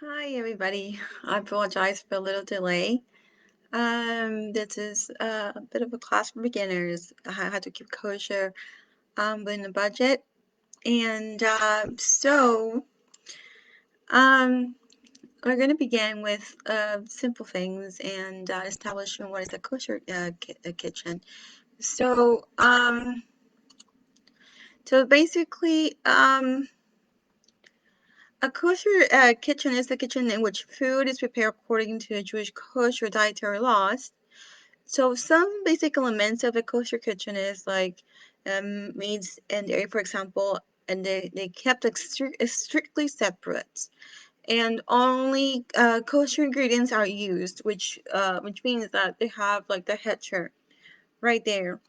Hi everybody. I apologize for a little delay. This is a bit of a class for beginners. I had to keep kosher within the budget. And um, we're going to begin with simple things and establishing what is a kosher kitchen. So, so basically, a kosher kitchen is a kitchen in which food is prepared according to Jewish kosher dietary laws. So some basic elements of a kosher kitchen is like meats and dairy, for example, and they kept strictly separate, and only kosher ingredients are used, which means that they have like the heter right there,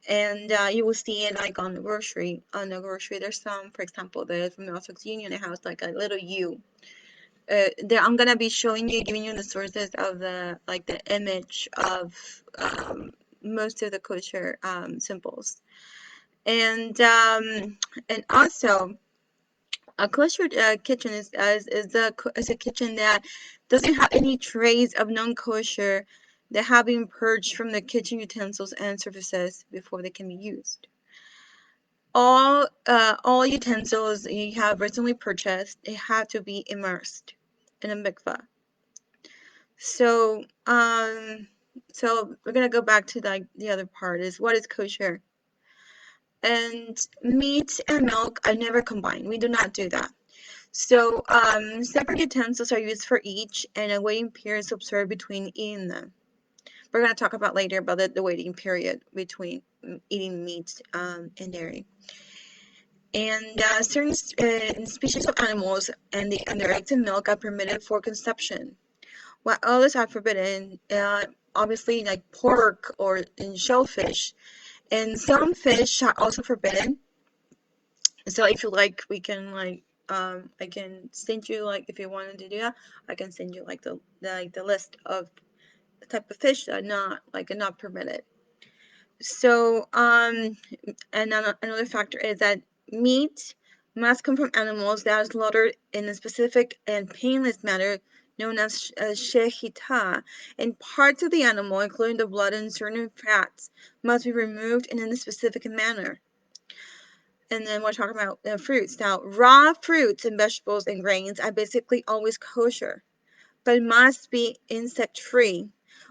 and you will see it like on the grocery. On the grocery, there's some, for example, there's from Mills Union, it has like a little U. There I'm gonna be showing you, giving you the sources of the image of most of the kosher symbols, and also a kosher kitchen is a kitchen that doesn't have any trace of non-kosher that have been purged from the kitchen utensils and surfaces before they can be used. All utensils you have recently purchased, they have to be immersed in a mikvah. So, so we're gonna go back to like the other part is what is kosher. And meat and milk are never combined. We do not do that. So, separate utensils are used for each, and a waiting period is observed between eating them. We're gonna talk about later about the waiting period between eating meat and dairy. And certain species of animals and their eggs and milk are permitted for consumption, while others are forbidden. Obviously, like pork or shellfish, and some fish are also forbidden. So if you like, we can like I can send you, like, if you wanted to do that, I can send you like the list of the type of fish that are not permitted. So and another factor is that meat must come from animals that are slaughtered in a specific and painless manner known as shechita, and parts of the animal, including the blood and certain fats, must be removed in a specific manner. And then we're talking about fruits. Now, raw fruits and vegetables and grains are basically always kosher, but must be insect-free.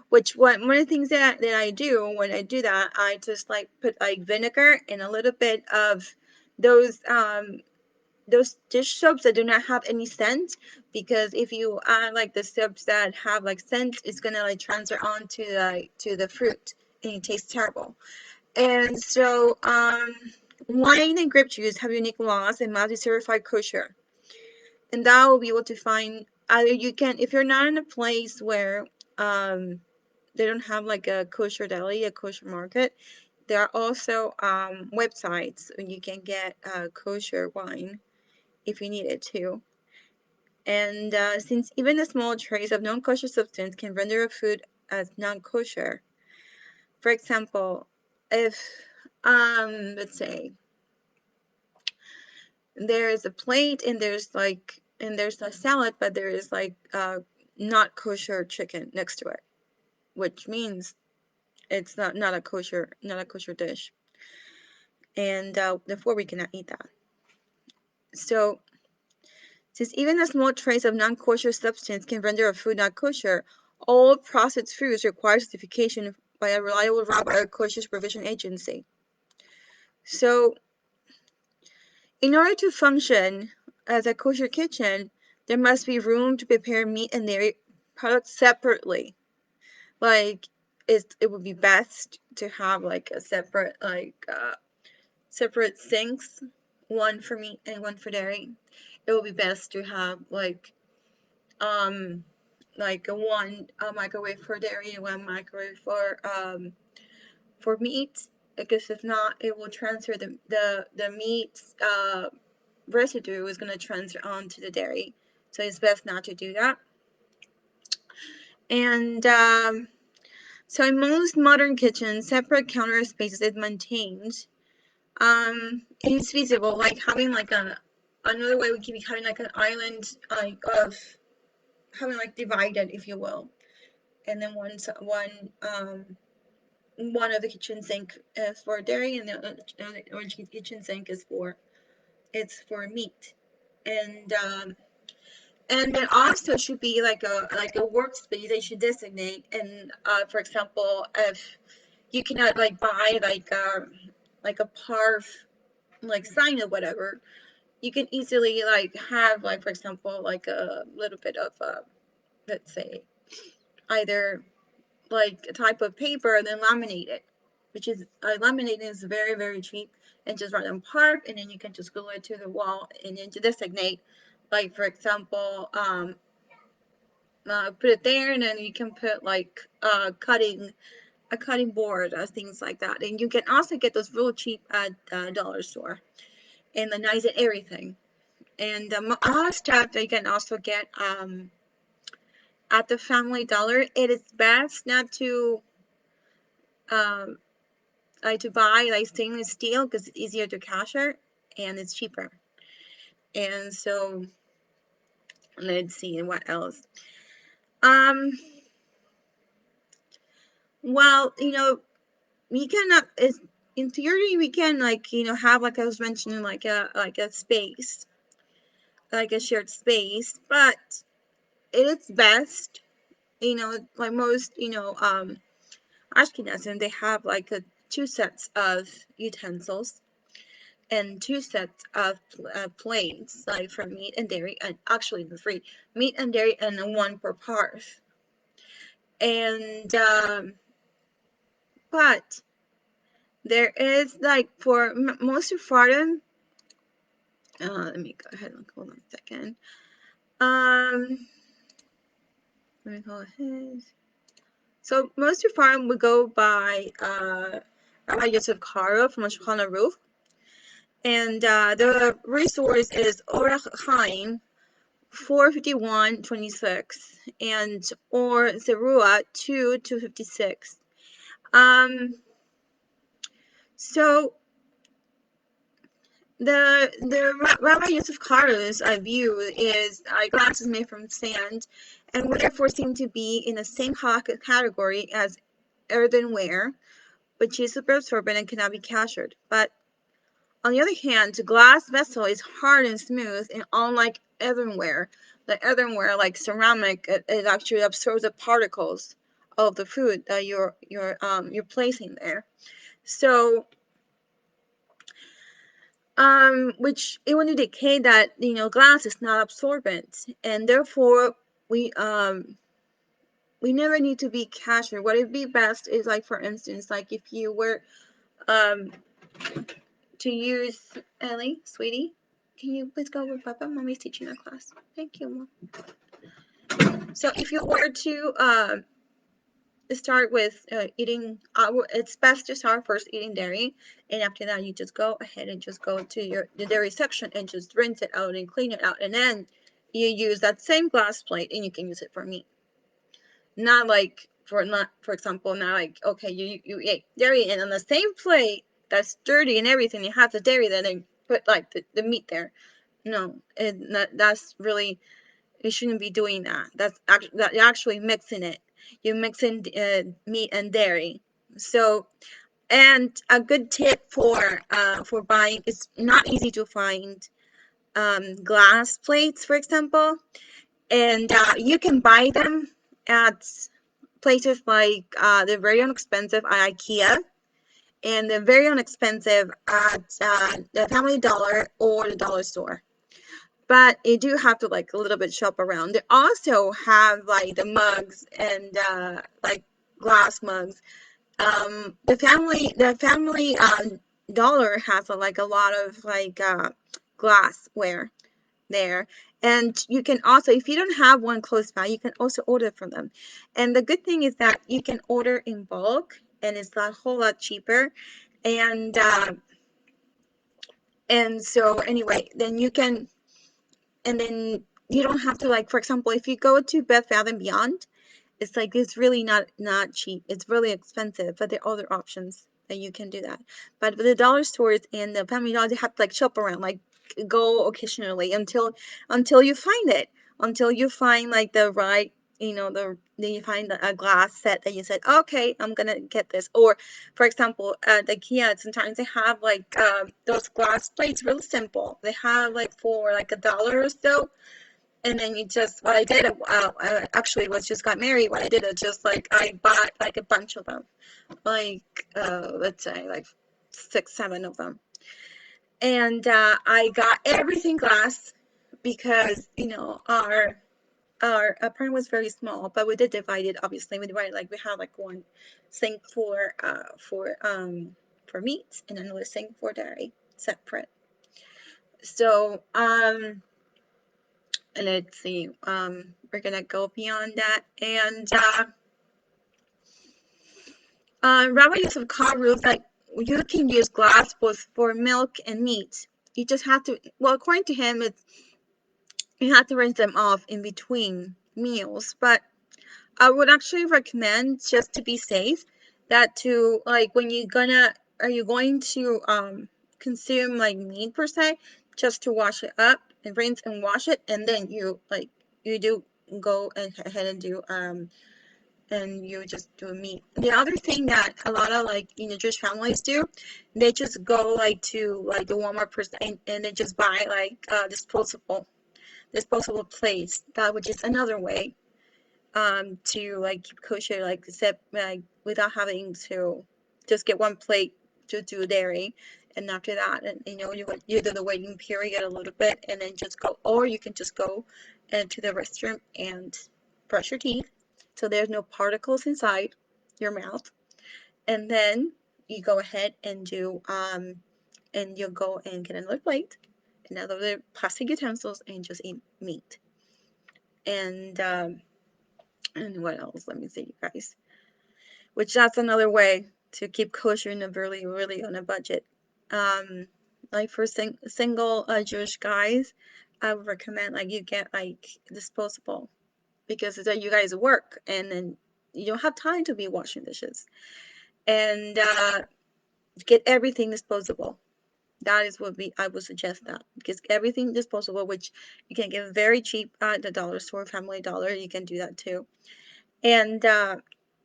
Which one of the things that I do when I do that, I just like put like vinegar and a little bit of those dish soaps that do not have any scent, because if you add like the soaps that have like scent, it's gonna like transfer on to the fruit and it tastes terrible. And so wine and grape juice have unique laws and must be certified kosher, and that will be able to find either you can, if you're not in a place where they don't have like a kosher deli, a kosher market, there are also websites where you can get kosher wine if you need it to. And since even a small trace of non-kosher substance can render a food as non-kosher, for example, if let's say there's a plate and there's a salad, but there is like not kosher chicken next to it, which means it's not a kosher dish, and therefore we cannot eat that. So since even a small trace of non-kosher substance can render a food not kosher, all processed foods require certification by a reliable rabbi or kosher supervision agency. So in order to function as a kosher kitchen, there must be room to prepare meat and dairy products separately. Like it would be best to have like a separate sinks, one for meat and one for dairy. It would be best to have um like a microwave for dairy and one microwave for meat, because if not, it will transfer the meat's residue is going to transfer onto the dairy. So it's best not to do that. And so in most modern kitchens, separate counter spaces is maintained. It's feasible, like having like another way we could be having like an island like of having like divided, if you will. And then one of the kitchen sink is for dairy, and the other kitchen sink is for meat. And there also should be like a workspace they should designate. And for example, if you cannot like buy like a parv like sign or whatever, you can easily like have like, for example, like a little bit of let's say either like a type of paper and then laminate it, which is laminating is very, very cheap, and just write on parv, and then you can just glue it to the wall, and then to designate, like, for example, put it there, and then you can put like a cutting board or things like that. And you can also get those real cheap at dollar store, and the nice and everything. And other stuff that you can also get at the Family Dollar. It is best not to um, like to buy like stainless steel, because it's easier to cashier and it's cheaper. And so let's see what else. Um, well, we cannot. It's, in theory, we can like have, like I was mentioning, like a space, like a shared space, but it is best, like most Ashkenazim, they have like two sets of utensils and two sets of plates, like for meat and dairy, and actually the three meat and dairy, and then one per parve. And but there is like for most Sephardim. Let me go ahead and hold on a second. Let me go ahead. So most Sephardim would go by Rabbi Yosef Karo from Shulchan Aruch, and the resource is Orach Chaim 451:26 and or Zerua 2:256. So the Rabbi Yosef Karo's view is glass is made from sand, and would therefore seem to be in the same category as earthenware, which is super absorbent and cannot be cashered. But on the other hand, the glass vessel is hard and smooth, and unlike earthenware, like ceramic, it actually absorbs the particles of the food that you're placing there. So, which it would indicate that glass is not absorbent, and therefore we never need to be cashered. What would be best is, like, for instance, like if you were to use Ellie, sweetie, can you please go with Papa? Mommy's teaching a class. Thank you, Mom. So if you were to start with eating, it's best to start first eating dairy, and after that you just go ahead and just go to the dairy section and just rinse it out and clean it out, and then you use that same glass plate and you can use it for meat. Not like for example, now, like, okay, you ate dairy, and on the same plate that's dirty and everything, you have the dairy there, and put like the meat there. No, that's really, you shouldn't be doing that. You're actually mixing it. You're mixing meat and dairy. So, and a good tip for buying, it's not easy to find glass plates, for example, and you can buy them at places like they're very inexpensive at IKEA, and they're very inexpensive at the Family Dollar or the dollar store. But you do have to like a little bit shop around. They also have like the mugs and like glass mugs. The family Dollar has like a lot of like glassware there, and you can also, if you don't have one close by, you can also order from them. And the good thing is that you can order in bulk, and it's a whole lot cheaper. And so anyway, then you can, and then you don't have to, like, for example, if you go to Bed Bath and Beyond, it's like, it's really not cheap. It's really expensive, but there are other options that you can do that. But with the dollar stores and the Family Dollar, you have to like shop around, like go occasionally until you find it. until you find like the right, you find a glass set that you said, okay, I'm gonna get this. Or for example, at IKEA, sometimes they have like those glass plates, real simple. They have like for like $1 or so. And then you just, what I did, I actually was just got married. What I did is just like I bought like a bunch of them, like let's say like 6, 7 of them, and I got everything glass because our apartment was very small, but we did divide it. Obviously, we divided, like we had like one sink for meat and another sink for dairy, separate. So let's see, we're gonna go beyond that, and Rabbi Yosef Kar rules that you can use glass both for milk and meat. You just have to, well, according to him, it's you have to rinse them off in between meals. But I would actually recommend, just to be safe, that to like when are you going to consume like meat per se, just to wash it up and rinse and wash it, and then you do go ahead and do and you just do meat. The other thing that a lot of like Jewish families do, they just go like to like the Walmart person, and they just buy like disposable plates. That would just another way to like keep kosher, like except like without having to just get one plate to do dairy, and after that, and you do the waiting period a little bit, and then just go, or you can just go into the restroom and brush your teeth so there's no particles inside your mouth, and then you go ahead and do and you'll go and get another plate, another plastic utensils, and just eat meat. And what else? Let me see, you guys. Which that's another way to keep kosher in a really, really on a budget. Like for single Jewish guys, I would recommend like you get like disposable, because then you guys work and then you don't have time to be washing dishes, and get everything disposable. That is what I would suggest, that because everything disposable, which you can get very cheap at the dollar store, Family Dollar. You can do that too, and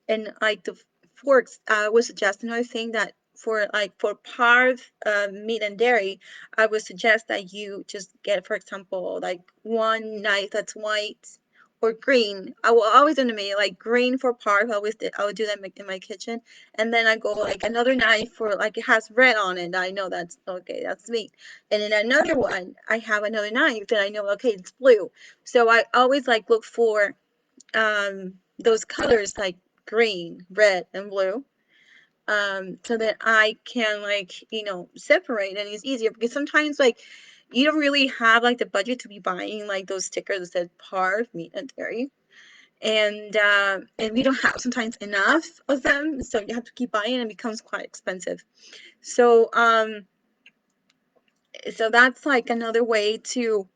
and like the forks, I would suggest another thing, that for parve, meat and dairy, I would suggest that you just get, for example, like one knife that's white or green. I will always do me like green for parve. I would do that in my kitchen, and then I go like another knife for like it has red on it. I know that's okay, that's meat, and then another one I have another knife that I know, okay, it's blue. So I always like look for those colors like green, red, and blue, so that I can like separate, and it's easier because sometimes like you don't really have like the budget to be buying like those stickers that said parve, meat, and dairy, and we don't have sometimes enough of them, so you have to keep buying, and it becomes quite expensive. So that's like another way to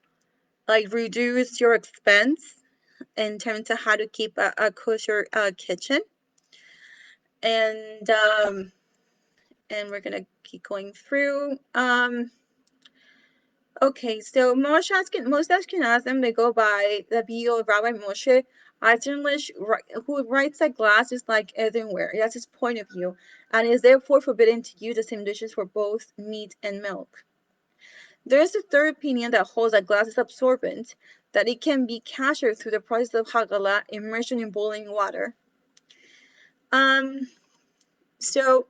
like reduce your expense in terms of how to keep a kosher kitchen. And um and we're gonna keep going through. Okay, so most Ashkenazim, they go by the bio of Rabbi Moshe Eisenlich, who writes that glass is like earthenware. That's his point of view, and is therefore forbidden to use the same dishes for both meat and milk. There is a third opinion that holds that glass is absorbent, that it can be kasher through the process of hagala, immersion in boiling water. Um, so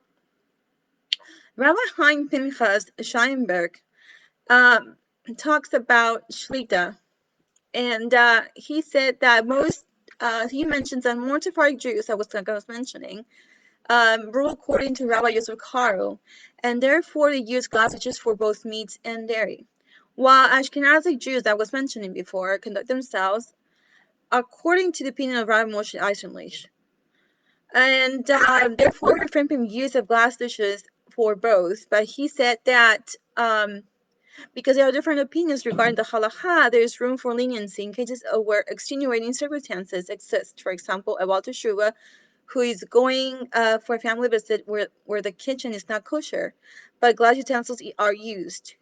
Rabbi Chaim Pinchas Scheinberg um, talks about Shlita, and he said that he mentions that more Sephardic Jews, I was mentioning, rule according to Rabbi Yosef Karo, and therefore they use glass just for both meat and dairy. While Ashkenazi Jews, that was mentioning before, conduct themselves according to the opinion of Rabbi Moshe Eisenlich, and therefore refrain from use of glass dishes for both. But he said that because there are different opinions regarding the halacha, there is room for leniency in cases where extenuating circumstances exist. For example, a Baal Teshuva who is going for a family visit where the kitchen is not kosher, but glass utensils are used.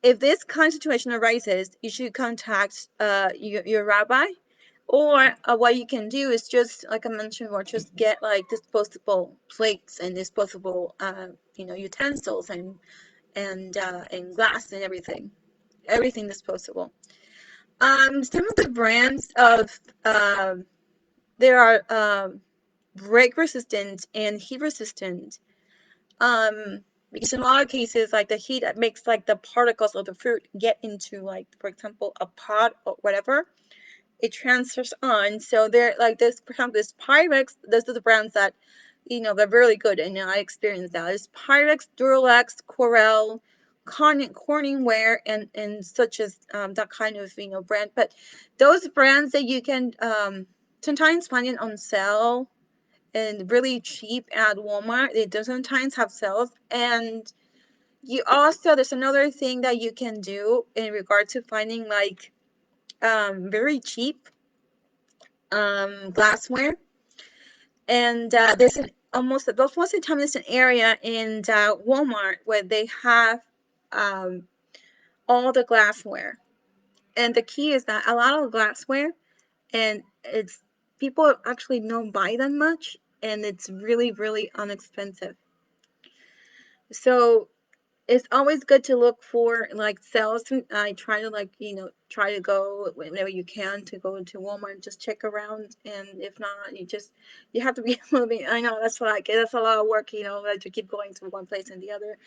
if this kind of situation arises, you should contact your rabbi, or what you can do is just, like I mentioned, or just get like disposable plates and disposable utensils and glass and everything disposable. Some of the brands of there are break resistant and heat resistant. Because in a lot of cases, like the heat that makes like the particles of the fruit get into, like, for example, a pot or whatever, it transfers on. So they're like this, for example, this Pyrex. Those are the brands that, they're really good, and I experienced that. It's Pyrex, Duralex, Corel, Corningware, and such as that kind of brand. But those brands that you can sometimes find it on sale and really cheap at Walmart. They do sometimes have sales. And you also, there's another thing that you can do in regard to finding like very cheap glassware. And there's most of the time there's an area in Walmart where they have um, all the glassware. And the key is that a lot of glassware, and it's people actually don't buy that much, and it's really, really inexpensive. So it's always good to look for like sales. I try to try to go whenever you can to go into Walmart and just check around. And if not, you have to be moving. I know that's a lot of work, like to keep going to one place and the other,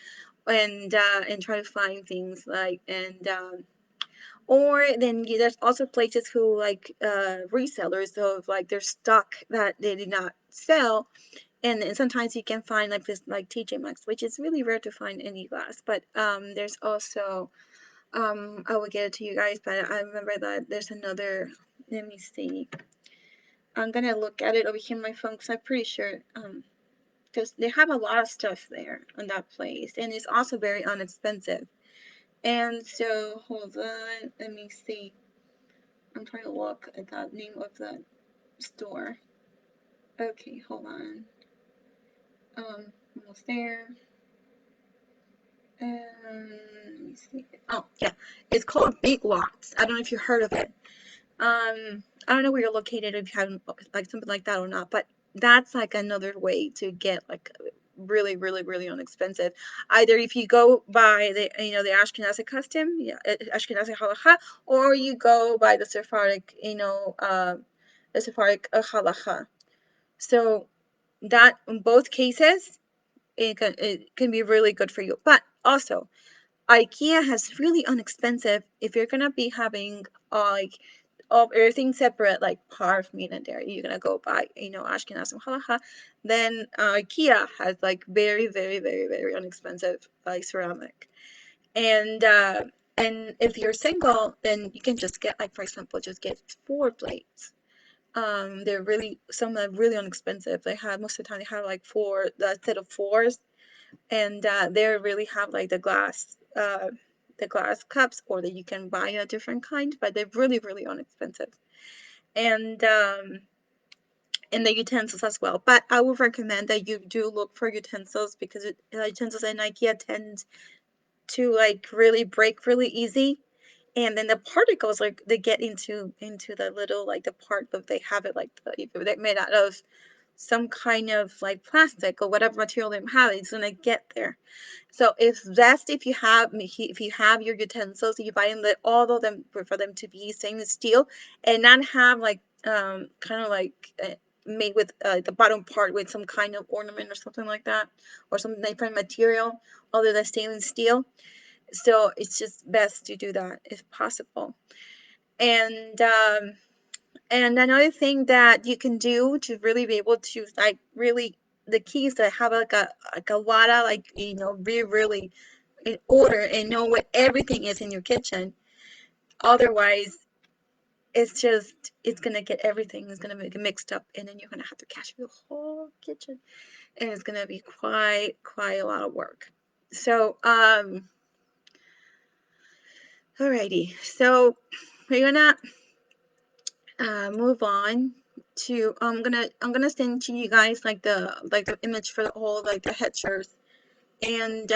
and try to find things like. And or then there's also places who like resellers of like their stock that they did not sell. And sometimes you can find like this like TJ Maxx, which is really rare to find any glass. But there's also I will get it to you guys, but I remember that there's another. Let me see. I'm gonna look at it over here on my phone because I'm pretty sure because they have a lot of stuff there on that place, and it's also very inexpensive. And so hold on, let me see. I'm trying to look at the name of the store. Okay, hold on. Almost there. Let me see. Oh, yeah. It's called Big Lots. I don't know if you heard of it. I don't know where you're located, if you have like something like that or not, but that's like another way to get like really, really, really inexpensive. Either if you go by the Ashkenazi custom, yeah, Ashkenazi halacha, or you go by the Sephardic, the Sephardic halacha. So that in both cases, it can be really good for you. But also, IKEA has really inexpensive. If you're gonna be having like of everything separate, like parf, meat, and dairy, you're gonna go buy Ashkenaz and halacha. Then IKEA has like very, very, very, very inexpensive like ceramic. And and if you're single, then you can just get, like, for example, just get 4 plates. They're really, some are really inexpensive. They have, most of the time they have like the set of fours, and they really have like the glass cups, or that you can buy a different kind, but they're really, really inexpensive. And the utensils as well. But I would recommend that you do look for utensils, because utensils in IKEA tend to like really break really easy. And then the particles, like, they get into the little, like, the part that they have it, like, they're made out of some kind of like plastic or whatever material they have, it's gonna get there. So it's best if you have your utensils, you buy them, that all of them, for them to be stainless steel, and not have like kind of like made with the bottom part with some kind of ornament or something like that, or some different material other than stainless steel. So it's just best to do that if possible. And another thing that you can do to really be able to, like, really, the key is to have like a lot of, like, be really in order and know what everything is in your kitchen. Otherwise, it's gonna get, everything is gonna get mixed up, and then you're gonna have to cash the whole kitchen, and it's gonna be quite a lot of work. So alrighty, so we're gonna move on to, I'm gonna send to you guys like the image for the whole, like, the head shirts. And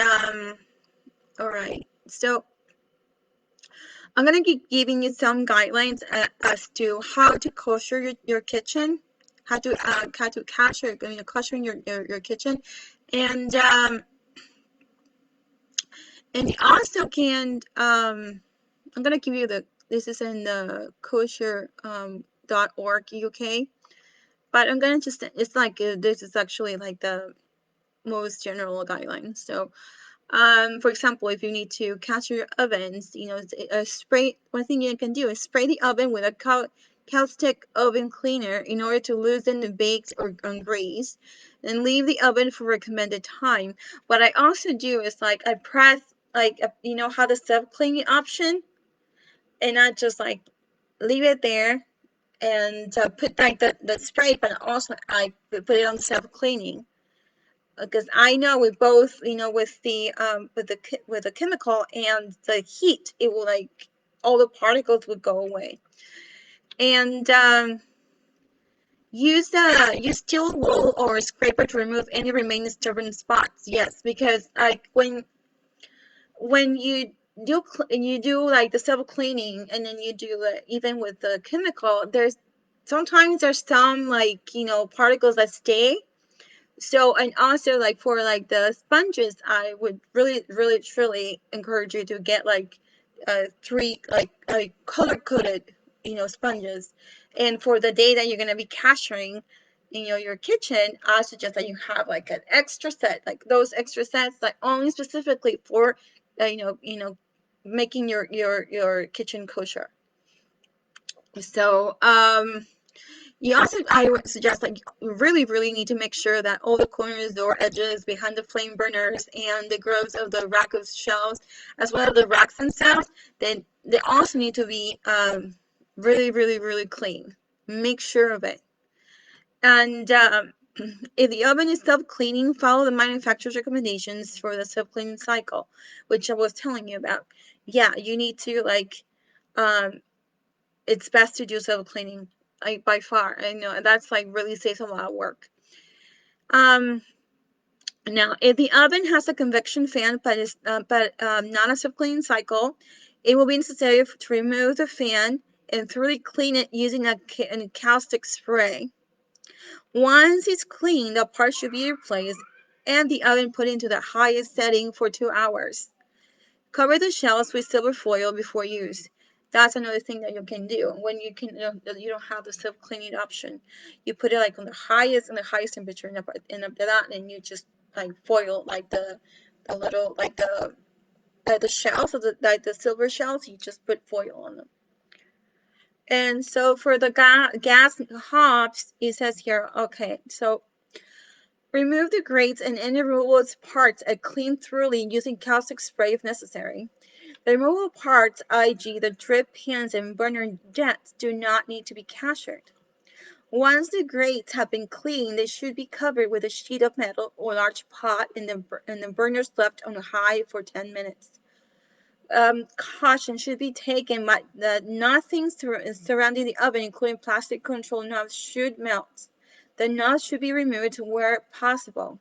all right, so I'm gonna be giving you some guidelines as to how to kosher your kitchen, how to kosher, koshering your kitchen, and you also can I'm gonna give you this is in the kosher .org UK, but I'm gonna just it's like this is actually like the most general guidelines. So for example, if you need to catch your ovens, spray. One thing you can do is spray the oven with a caustic oven cleaner in order to loosen the baked or grease, and leave the oven for recommended time. What I also do is like I press like how the self cleaning option, and not just like leave it there and put like the spray, but also I put it on self cleaning. Because I know with both, with the chemical and the heat, it will like all the particles would go away. And use steel wool or scraper to remove any remaining stubborn spots. Yes, because like when you do like the self cleaning, and then you do even with the chemical, there's some like particles that stay. So, and also like for like the sponges, I would really, really, truly encourage you to get like three like color coded, sponges. And for the day that you're gonna be cashering, your kitchen, I suggest that you have like an extra set, like those extra sets, like only specifically for, making your kitchen kosher. So, I would suggest like you really, really need to make sure that all the corners, door edges, behind the flame burners, and the grooves of the rack of shelves, as well as the racks themselves, they also need to be really, really, really clean. Make sure of it. And if the oven is self-cleaning, follow the manufacturer's recommendations for the self-cleaning cycle, which I was telling you about. Yeah, you need to like um, it's best to do self-cleaning, like by far. I know that's like really saves a lot of work. Now if the oven has a convection fan but not a self-cleaning cycle, it will be necessary to remove the fan and thoroughly clean it using a caustic spray. Once it's clean, the part should be replaced and the oven put into the highest setting for 2 hours. Cover the shelves with silver foil before use. That's another thing that you can do when you don't have the self cleaning option. You put it like on the highest temperature, and after that, and you just like foil like the little like the shells of the silver shells. You just put foil on them. And so for the gas hobs, it says here, okay, so remove the grates and any removable parts and clean thoroughly using caustic spray if necessary. The removable parts, e.g. the drip pans and burner jets, do not need to be cashered. Once the grates have been cleaned, they should be covered with a sheet of metal or large pot and the burners left on high for 10 minutes. Caution should be taken that nothing surrounding the oven, including plastic control knobs, should melt. The knobs should be removed where possible.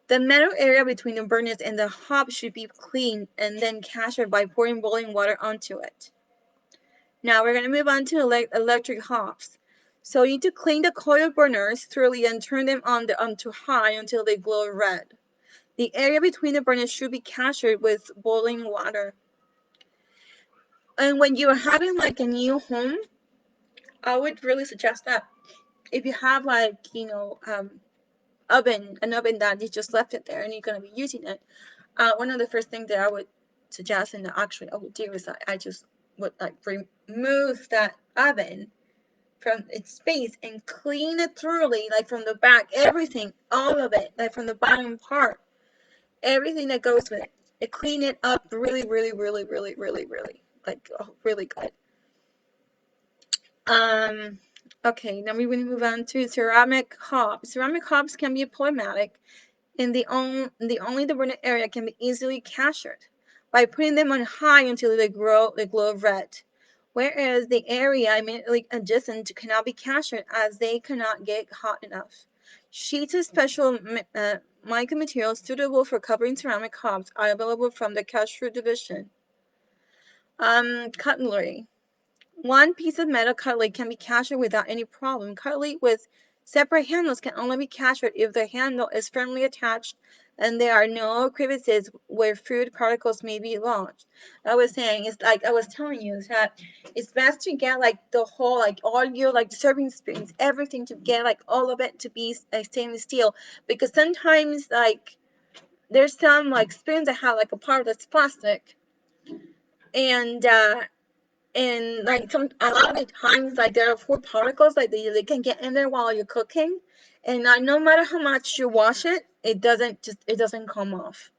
The metal area between the burners and the hob should be cleaned and then cashered by pouring boiling water onto it. Now we're going to move on to electric hobs. So you need to clean the coil burners thoroughly and turn them onto high until they glow red. The area between the burners should be cashered with boiling water. And when you're having like a new home, I would really suggest that if you have like, an oven that you just left it there and you're going to be using it, one of the first things that I would suggest, and actually I would do, is that I just would like remove that oven from its space and clean it thoroughly, like from the back, everything, all of it, like from the bottom part, everything that goes with it. And clean it up really, really, really, really, really, really, like really good. Okay, now we will move on to ceramic hobs. Ceramic hobs can be problematic and only the burner area can be easily captured by putting them on high until they glow red, whereas the area immediately adjacent cannot be captured as they cannot get hot enough. Sheets of special mica materials suitable for covering ceramic hobs are available from the Kosher division. Cutlery. One piece of metal cutlery can be cashered without any problem. Cutlery with separate handles can only be cashered if the handle is firmly attached and there are no crevices where food particles may be lodged. I was saying, it's like I was telling you that it's best to get like the whole, like all your like serving spoons, everything, to get like all of it to be stainless steel, because sometimes like there's some like spoons that have like a part that's plastic, and like a lot of the times like there are food particles like they can get in there while you're cooking, and no matter how much you wash it, it doesn't come off.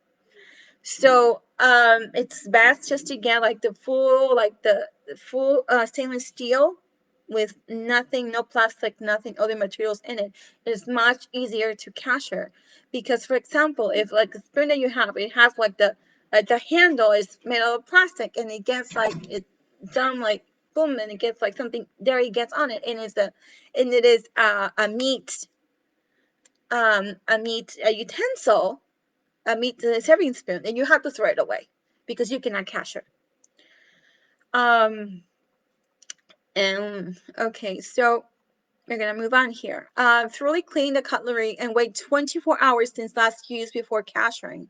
So it's best just to get like the full stainless steel with nothing, no plastic, nothing other materials in it. It's much easier to casher, because for example, if like the spoon that you have, it has like the handle is made out of plastic, and it gets like it done like boom, and it gets like something there, it gets on it, and it is a meat a utensil, meat serving spoon, and you have to throw it away because you cannot cash it. Um, and okay, so we're gonna move on here. Thoroughly clean the cutlery and wait 24 hours since last use before cashering.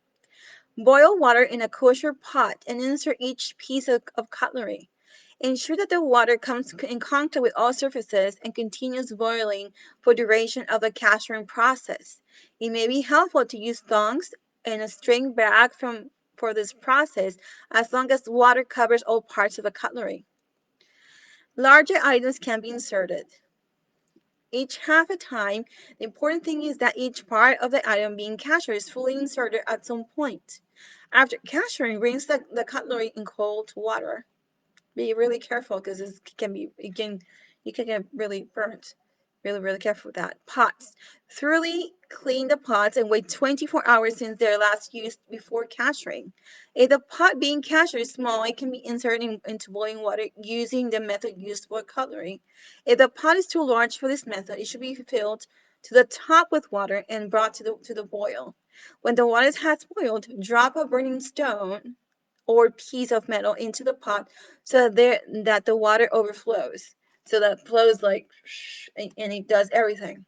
Boil water in a kosher pot and insert each piece of cutlery. Ensure that the water comes in contact with all surfaces and continues boiling for duration of the cashering process. It may be helpful to use tongs and a string bag for this process, as long as water covers all parts of the cutlery. Larger items can be inserted each half a time. The important thing is that each part of the item being cashered is fully inserted at some point. After cashering, rinse the cutlery in cold water. Be really careful, because you can get really burnt. Really careful with that. Pots. Thoroughly clean the pots and wait 24 hours since they're last used before cashering. If the pot being cashered is small, it can be inserted into boiling water using the method used for cutlery. If the pot is too large for this method, it should be filled to the top with water and brought to the boil. When the water has boiled, drop a burning stone or piece of metal into the pot so that the water overflows. So that flows like, and it does everything.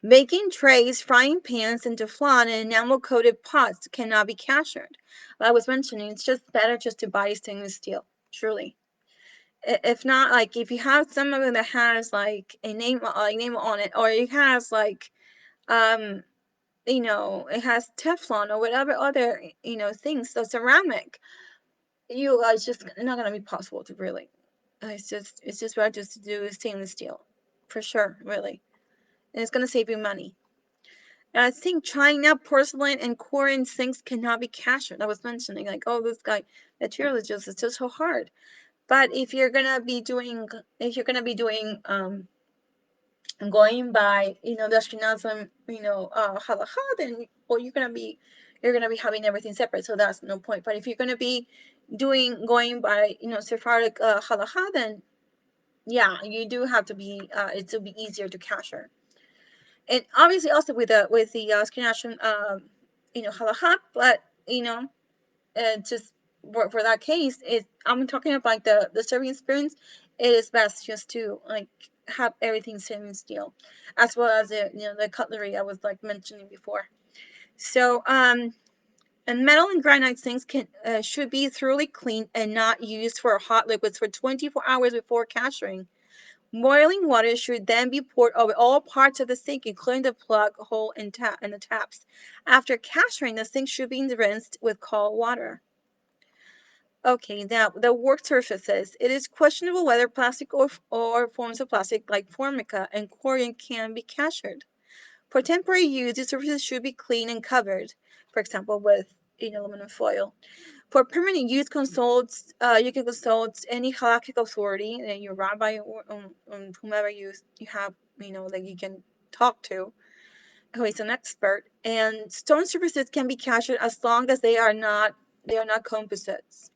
Baking trays, frying pans, and Teflon and enamel-coated pots cannot be cashered. Like I was mentioning, it's just better just to buy stainless steel, truly. If not, like if you have some of it that has like a name on it, or it has like um it has Teflon or whatever other things, so ceramic, it's just not gonna be possible to really. It's just better just to do stainless steel, for sure, really, and it's gonna save you money. And I think china, porcelain, and Korean sinks cannot be cashered. I was mentioning like, oh, this guy material is just it's just so hard. But if you're gonna be doing going by the Ashkenazim halacha, then well you're gonna be having everything separate, so that's no point. But if you're gonna be going by Sephardic halacha, then yeah, you do have to be it will be easier to capture. And obviously also with the Ashkenazim halacha, but just for that case, I'm talking about like the serving spoons. It is best just to like have everything stainless steel, as well as the cutlery I was like mentioning before. So and metal and granite sinks should be thoroughly cleaned and not used for hot liquids for 24 hours before cashering. Boiling water should then be poured over all parts of the sink, including the plug hole and the taps. After cashering, the sink should be rinsed with cold water. Okay, now the work surfaces. It is questionable whether plastic or forms of plastic like formica and corian can be cashered. For temporary use, the surfaces should be clean and covered, for example, with aluminum foil. For permanent use, you can consult any halakhic authority, and your rabbi or whomever you have, that you can talk to, who is an expert. And stone surfaces can be cashered as long as they are not composites.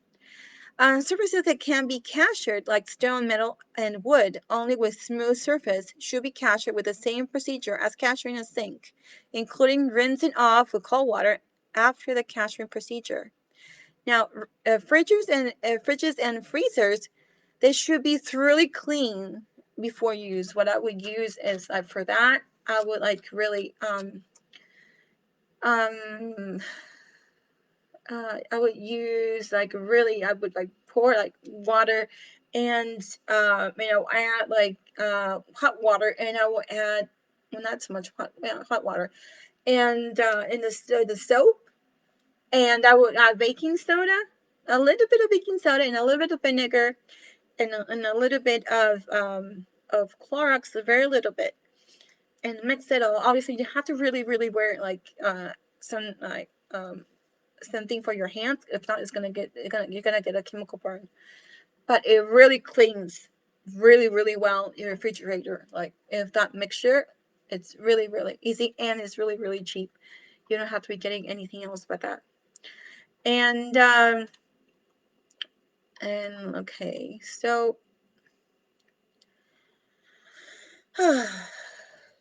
Surfaces that can be cashered, like stone, metal, and wood, only with smooth surface, should be cashered with the same procedure as cashering a sink, including rinsing off with cold water after the cashering procedure. Now, fridges and freezers, they should be thoroughly clean before you use. What I would use is like for that, I would like really um I would use like really I would like pour like water and add like hot water, and I will add, well, not so much hot water, and in the soap, and I would add baking soda, a little bit of baking soda and a little bit of vinegar, and a little bit of Clorox, a very little bit, and mix it all. Obviously, you have to really wear like some like something for your hands. If not, you're gonna get a chemical burn. But it really cleans really well your refrigerator. Like if that mixture, it's really easy, and it's really cheap. You don't have to be getting anything else but that. And okay, so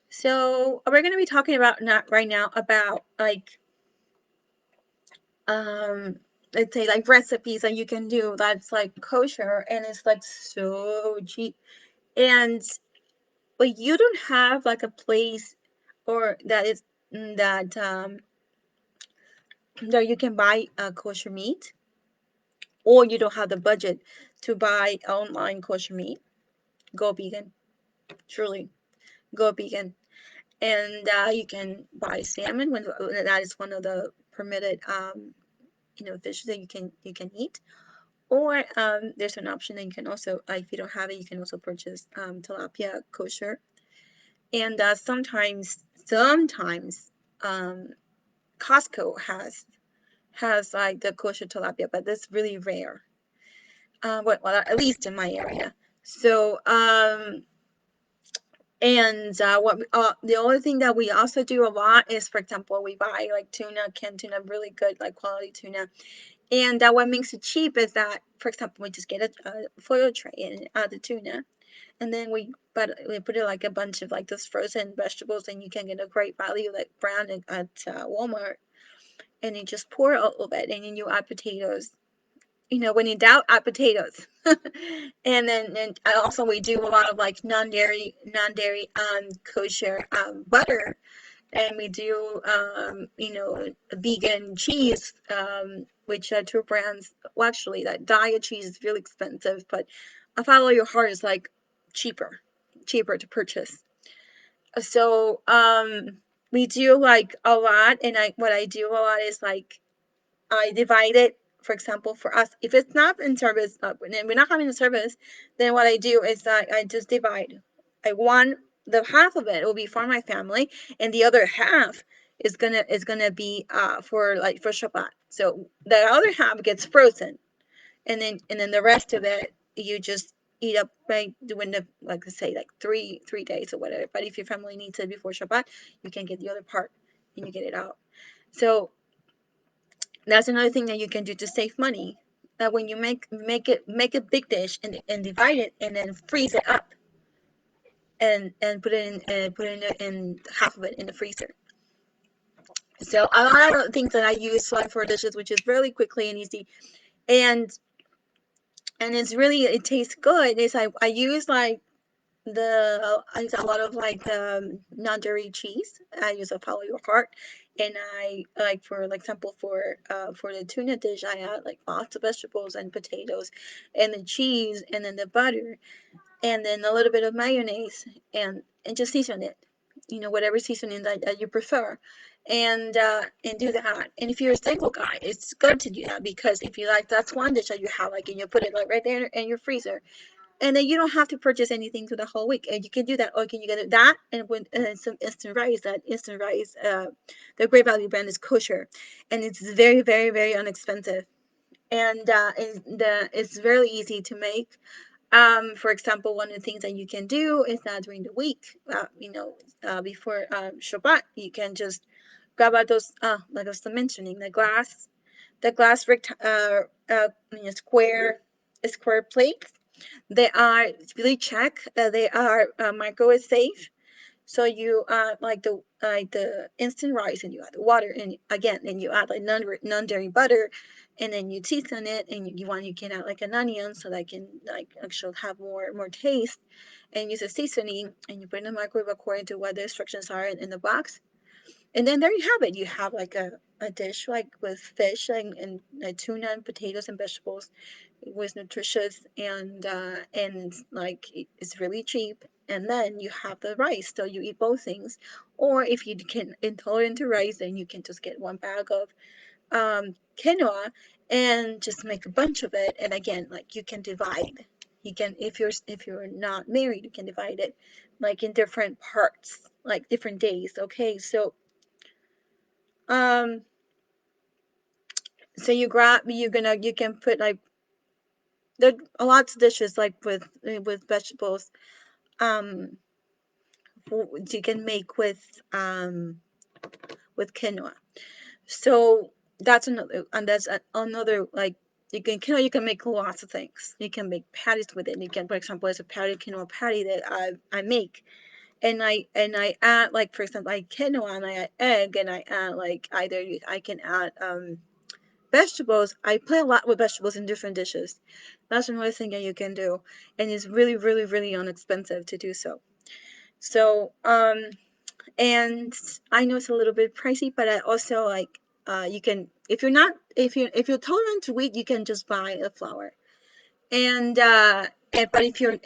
so we're gonna be talking about not right now about like um let's say like recipes that you can do that's like kosher and it's like so cheap, and but you don't have like a place or that is that you can buy kosher meat, or you don't have the budget to buy online kosher meat, go vegan. Truly, go vegan. And you can buy salmon when that is one of the permitted fishes that you can eat. Or there's an option that you can also, if you don't have it, you can also purchase tilapia kosher. And sometimes um, Costco has like the kosher tilapia, but that's really rare. Well, at least in my area. So and the only thing that we also do a lot is, for example, we buy like tuna, canned tuna, really good like quality tuna. And what makes it cheap is that, for example, we just get a foil tray and add the tuna, and then we put it like a bunch of like those frozen vegetables, and you can get a great value like brand at Walmart, and you just pour all of it, and then you add potatoes. When in doubt, add potatoes. And also we do a lot of like non-dairy kosher butter, and we do vegan cheese, which two brands. Well, actually, that diet cheese is really expensive, but I follow your heart is like cheaper to purchase. So we do like a lot, and what I do a lot is like I divide it. For example, for us, if it's not in service, and we're not having a service, then what I do is that I just divide. The half of it will be for my family, and the other half is gonna be for Shabbat. So the other half gets frozen, and then the rest of it you just eat up by doing the, like I say, like 3 days or whatever. But if your family needs it before Shabbat, you can get the other part and you get it out. So that's another thing that you can do to save money. That when you make a big dish and divide it and then freeze it up and put it in half of it in the freezer. So a lot of things that I use like for dishes, which is really quickly and easy, and it tastes good. Is I use like I use a lot of like non-dairy cheese. I use a follow your heart, and I like, for like example, for the tuna dish, I add like lots of vegetables and potatoes, and the cheese, and then the butter, and then a little bit of mayonnaise, and just season it. Whatever seasoning that you prefer, and do that. And if you're a single guy, it's good to do that, because if you like, that's one dish that you have, like, and you put it like right there in your freezer, and then you don't have to purchase anything for the whole week. And you can do that, or can you get that and with some instant rice. That instant rice, the Great Value brand is kosher, and it's very inexpensive, and it's very easy to make. For example, one of the things that you can do is that during the week, before Shabbat, you can just grab out those, like I was mentioning, the glass square plates. They are really check that they are microwave safe. So you add like the instant rice, and you add the water, and again, and you add like non-dairy butter, and then you season it, and you can add like an onion so that can like actually have more taste, and use a seasoning, and you put it in the microwave according to what the instructions are in the box. And then there you have it. You have like a dish like with fish and tuna and potatoes and vegetables. It was nutritious, and like it's really cheap. And then you have the rice, so you eat both things. Or if you can intolerant to rice, then you can just get one bag of quinoa and just make a bunch of it. And again, like you can divide. You can, if you're not married, you can divide it like in different parts, like different days. Okay, um, so you can put like there are lots of dishes like with vegetables. Um, you can make with quinoa. So that's another like you can make lots of things. You can make patties with it. You can, for example, there's a quinoa patty that I make, and I add like for example like quinoa, and I add egg, and I add like I can add vegetables. I play a lot with vegetables in different dishes. That's another thing that you can do, and it's really, really, really inexpensive to do so. So, and I know it's a little bit pricey, but I also like you can if you're tolerant to wheat, you can just buy the flour. But if you're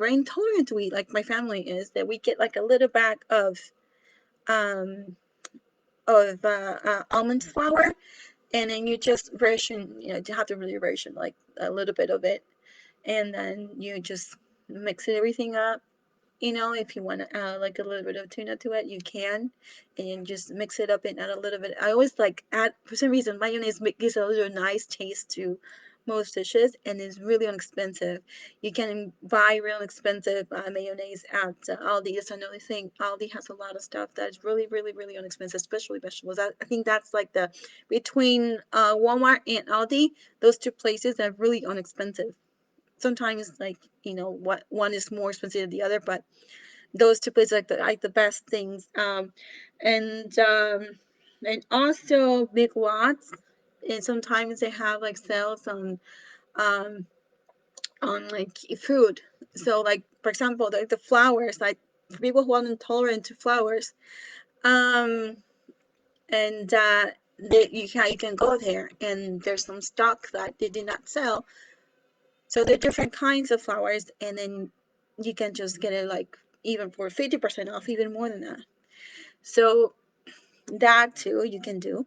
intolerant to wheat, like my family is, that we get like a little bag um of almond flour, and then you just ration, you have to really ration like a little bit of it, and then you just mix everything up. If you want to add like a little bit of tuna to it, you can, and just mix it up and add a little bit. I always like add, for some reason, mayonnaise gives a little nice taste to most dishes, and it's really inexpensive. You can buy real expensive mayonnaise at Aldi. It's another thing. Aldi has a lot of stuff that's really, really, really inexpensive, especially vegetables. I think that's like the between Walmart and Aldi, those two places are really inexpensive. Sometimes like what one is more expensive than the other, but those two places like the best things. And also Big Lots, and sometimes they have like sales um on like food. So like for example, the flowers, like for people who are intolerant to flowers, um and you can go there, and there's some stock that they did not sell. So there are different kinds of flowers, and then you can just get it like even for 50% off, even more than that. So that too you can do.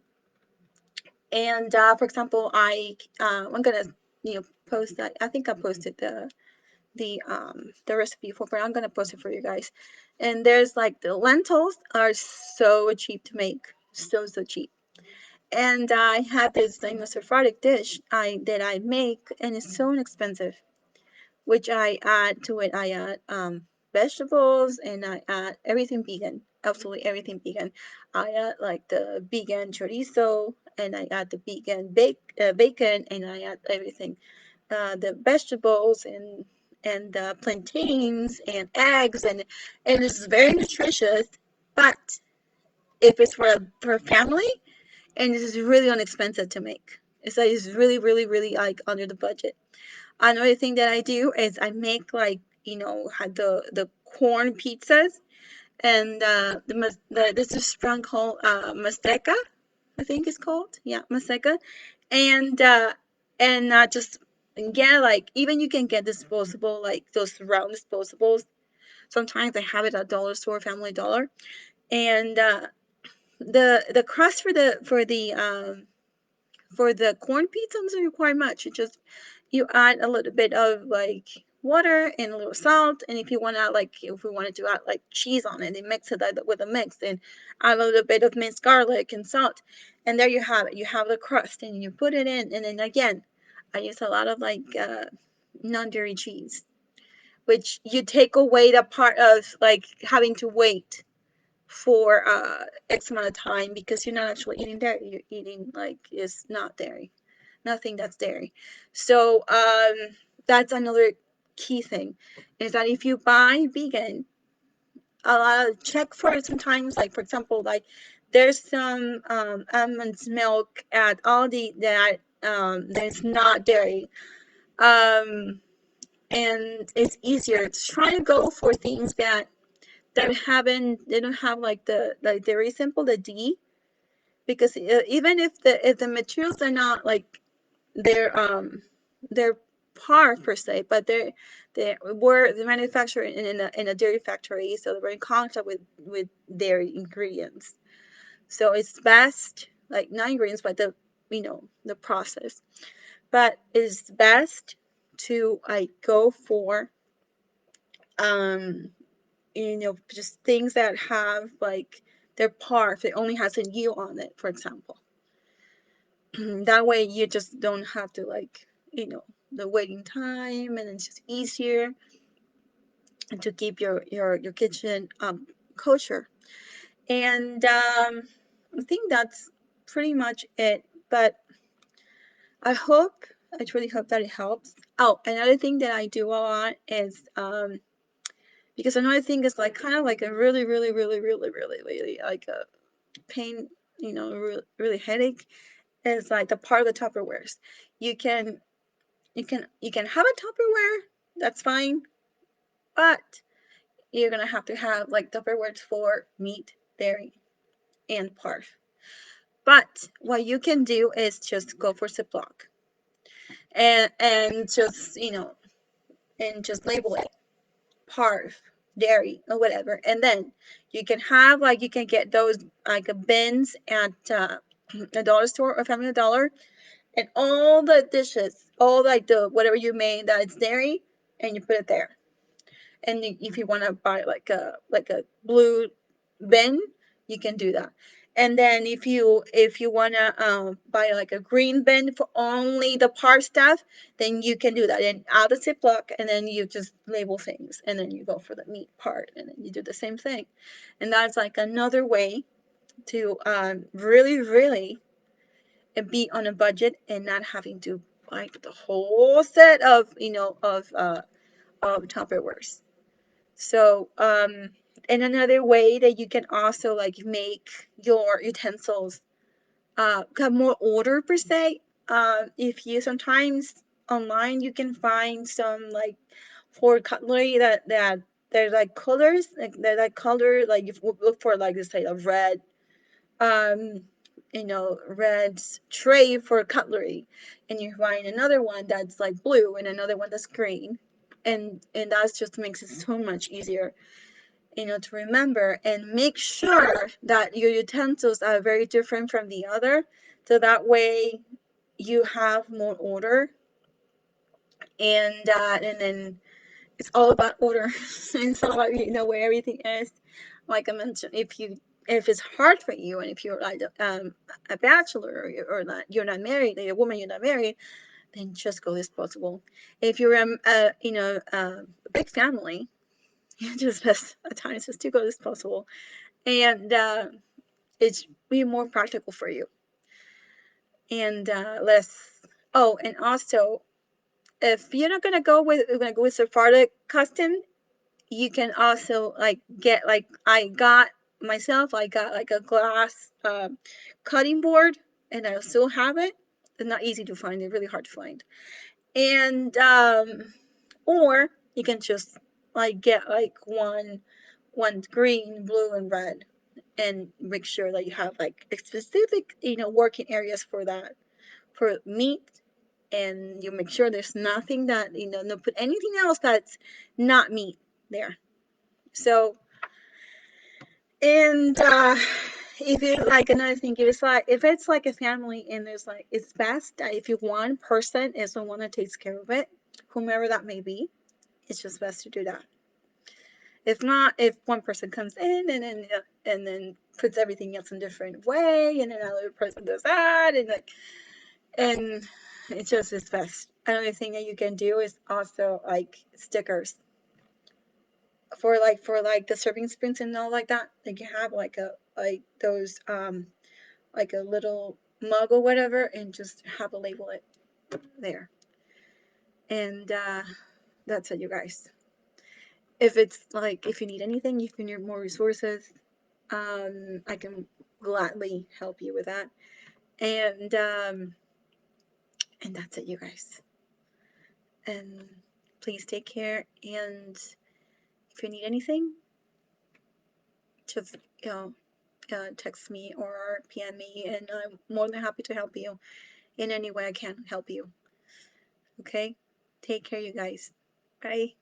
And for example, I'm gonna post that. I think I posted the recipe but I'm gonna post it for you guys. And there's like the lentils are so cheap to make, so cheap. And I have this thing, a Sephardic dish that I make, and it's so inexpensive, which I add to it. I add vegetables, and I add everything vegan, absolutely everything vegan. I add like the vegan chorizo, and I add the vegan bacon, and I add everything, the vegetables and the plantains and eggs, and it's very nutritious. But if it's for a family, and this is really inexpensive to make, it's really, really, really like under the budget. Another thing that I do is I make like had the corn pizzas, and this is brand called Masteca, I think it's called, yeah, Masteca, and just get like, even you can get disposable, like those round disposables. Sometimes I have it at dollar store, Family Dollar, and the crust for the corn pizza doesn't require much. It just, you add a little bit of like water and a little salt, and if we wanted to add like cheese on it, and mix it with a mix, and add a little bit of minced garlic and salt, and there you have it. You have the crust, and you put it in, and then again, I use a lot of like non-dairy cheese, which you take away the part of like having to wait for X amount of time, because you're not actually eating dairy. You're eating like is not dairy, nothing that's dairy. So that's another key thing, is that if you buy vegan, I'll check for it sometimes. Like for example, like there's some almond milk at Aldi that that's not dairy. Um, and it's easier to try to go for things that haven't they don't have like the like dairy simple the D, because even if the materials are not like they're they're par per se, but they were the manufacturer in a dairy factory, so they're in contact with dairy ingredients. So it's best, like not ingredients, but the the process. But it's best to like go for um just things that have like their par if it only has a U on it, for example. That way you just don't have to like the waiting time, and it's just easier to keep your kitchen kosher. And I think that's pretty much it. But I truly hope that it helps. Oh, another thing that I do a lot is because another thing is like kind of like a really really really really really really like a pain, really, really headache, is like the part of the Tupperwares. You can you can have a Tupperware, that's fine, but you're gonna have to have like Tupperwares for meat, dairy, and parf. But what you can do is just go for Ziploc and just and just label it parf, dairy, or whatever, and then you can have like you can get those like bins at a dollar store or Family Dollar, and all the dishes, all like the whatever you made that it's dairy, and you put it there. And if you want to buy like a blue bin, you can do that. And then if you want to buy like a green bin for only the par stuff, then you can do that and out of Ziploc, and then you just label things, and then you go for the meat part, and then you do the same thing. And that's like another way to really really be on a budget and not having to buy the whole set of of Tupperwares. So, and another way that you can also like make your utensils have more order per se. If you sometimes online you can find some like for cutlery that they're like colors, like they're like color, like if you look for like this type of red, um, red tray for cutlery, and you find another one that's like blue and another one that's green, and that just makes it so much easier to remember, and make sure that your utensils are very different from the other, so that way you have more order. And then it's all about order. It's all about where everything is. Like I mentioned, if it's hard for you, and if you're like a bachelor, or not, you're not married, like a woman, you're not married, then just go disposable. If you're a big family, you just best at times just to go disposable, and it's be more practical for you, and less. Oh, and also, if you're not gonna go with Sephardic custom, you can also like get like I got like a glass cutting board, and I still have it. It's not easy to find; it's really hard to find. And or you can just like get like one green, blue, and red, and make sure that you have like specific working areas for that, for meat, and you make sure there's nothing that no put anything else that's not meat there. So, and if it's like another thing, if it's like a family, and there's like, it's best that if you one person is the one that takes care of it, whomever that may be, it's just best to do that. If not, if one person comes in and then puts everything else in a different way, and then another person does that, and it just is best. Another thing that you can do is also like stickers for like the serving spoons and all like that. Like you have like a like those like a little mug or whatever, and just have a label it there. And that's it, you guys. if it's like, if you need anything, if you need more resources, I can gladly help you with that. And and that's it, you guys. And please take care. And if you need anything, just text me or PM me, and I'm more than happy to help you in any way I can help you. Okay? Take care, you guys. Bye.